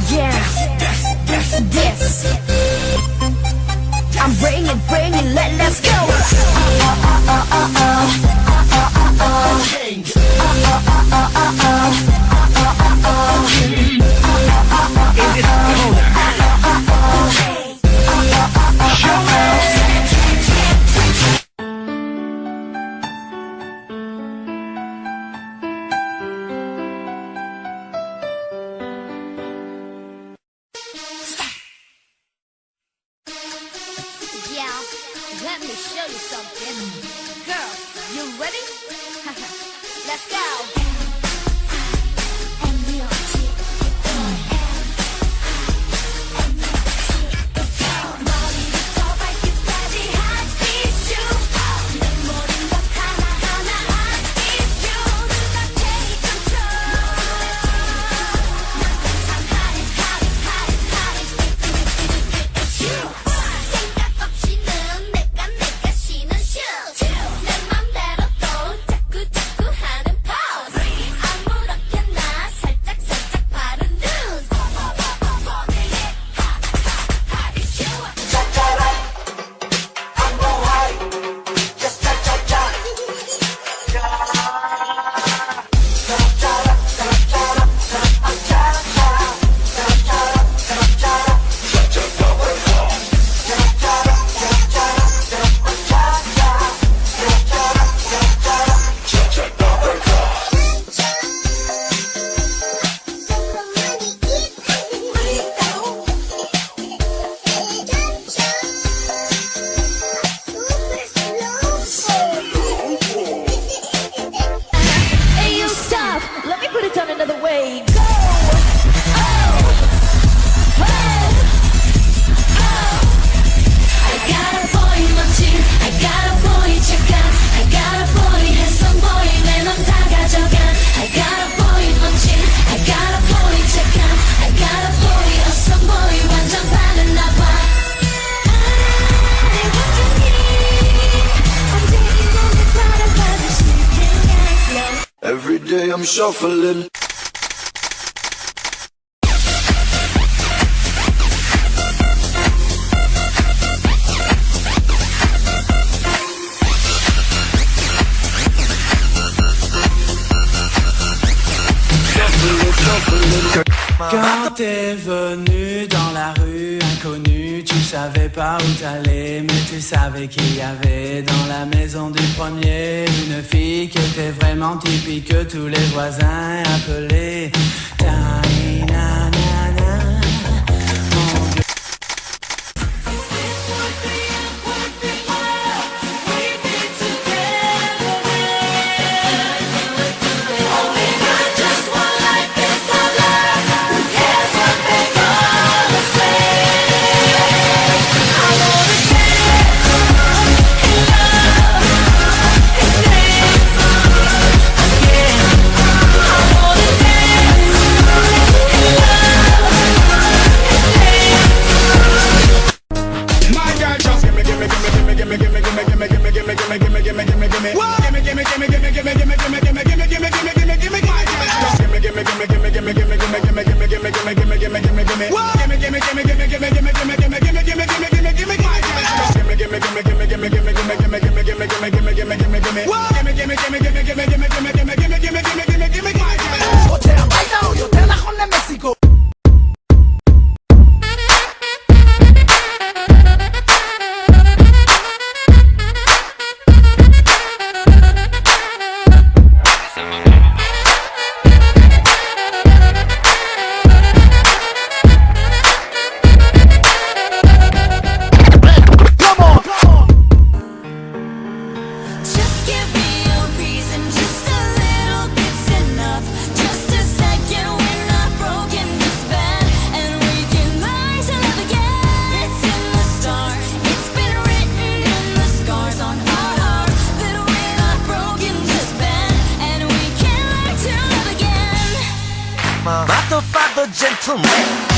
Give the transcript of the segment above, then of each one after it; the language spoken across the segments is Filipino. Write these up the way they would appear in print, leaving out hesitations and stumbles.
Yeah, this. I'm bringing, let's go. In this corner. Let me show you something. Girls, you ready? Let's go. Every day I'm shuffling. Quand t'es venu dans la rue inconnue, tu savais pas où t'allais, mais tu savais qu'il y avait dans la maison du premier une fille qui était vraiment typique que tous les voisins appelaient Tiny Nana. Mon Dieu. Gentleman.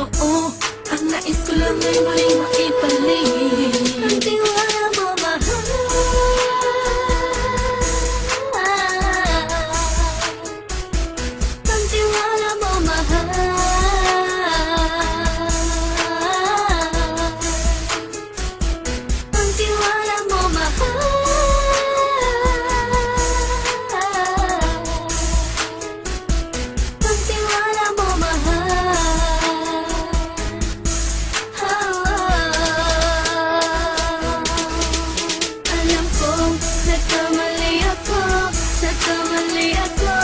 totoo. Ang nais ko lang ay muling maibalik Ang tiwala mo, mahal. Ang tiwala mo, mahal. Ang tiwala mo, mahal. Ang tiwala mo, mahal. Alam kong nagkamali ako, nagkamali ako,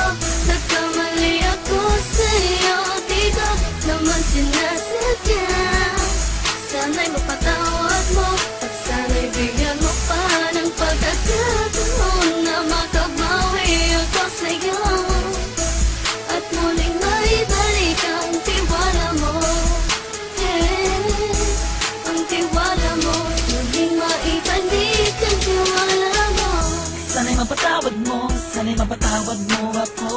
nagkamali ako sa'yo. Di ko naman sinasadya. Sana'y mapatawad mo at sana'y bigyan mo pa ng pagkakataon na makabawi ako sa'yo at muling maibalik ang tiwala mo. Ang tiwala mo, muling maibalik ang tiwala mo. Sana'y mapatawad mo, sana'y mapatawad mo ako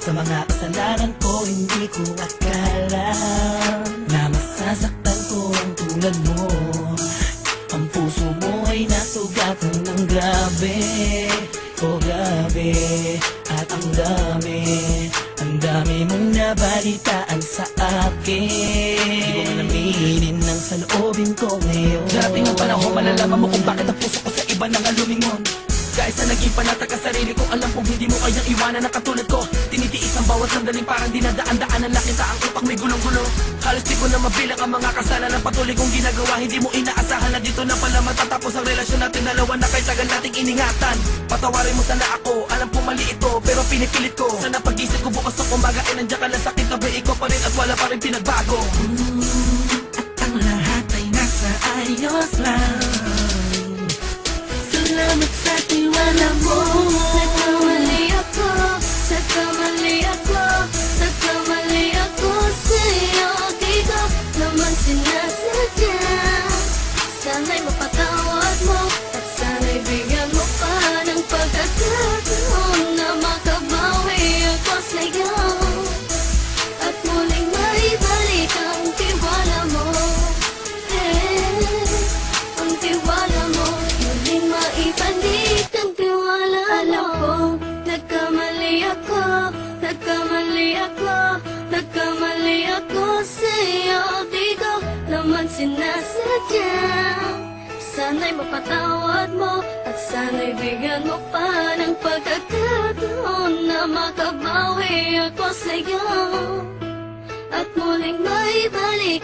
sa mga kasalanan ko. Hindi ko akala na masasaktan ko ang tulad mo. Ang puso mo ay nasugatan ng grabe, oh grabe. At ang dami mong nabalitaan sa akin. Di ko man aminin ng saloobin ko ngayon. Darating ang panahon, malalaman mo kung bakit ang puso ko sa iba nang alumingon. Dahil sa naging panatag ka sarili ko, alam kong hindi mo kayang iwanan na katulad ko. Tinitiis ang bawat sandaling parang dinadaan-daanan lang kita ang utak may gulong-gulo. Halos di ko na mabilang ang mga kasalanan patuloy kong ginagawa. Hindi mo inaasahan na dito na pala matatapos ang relasyon natin dalawa na kahit tagal nating iningatan. Patawarin mo sana ako, alam kong mali ito pero pinipilit ko. Sana pag-isip ko bukas ng umaga ay nandiyan ka lang sa akin, tabi ikaw pa rin at wala pa rin pinagbago. At ang lahat ay nasa ayos lang. Salamat sa tiwala mo. Nagkamali ako, nagkamali ako, nagkamali ako sa'yo. Di ko naman sinasadya. Sana'y mapatawad mo at sana'y bigyan mo pa ng pagkakataon na makabawi ako sa'yo at muling maibalik ang tiwala mo. Ang tiwala mo, muling maibalik ang tiwala. Alam kong nagkamali ako, nagkamali ako, nagkamali ako sa'yo. Di ko naman sinasadya. Sana'y mapatawad mo at sana'y bigyan mo pa ng pagkakataon na makabawi ako sa'yo at muling maibalik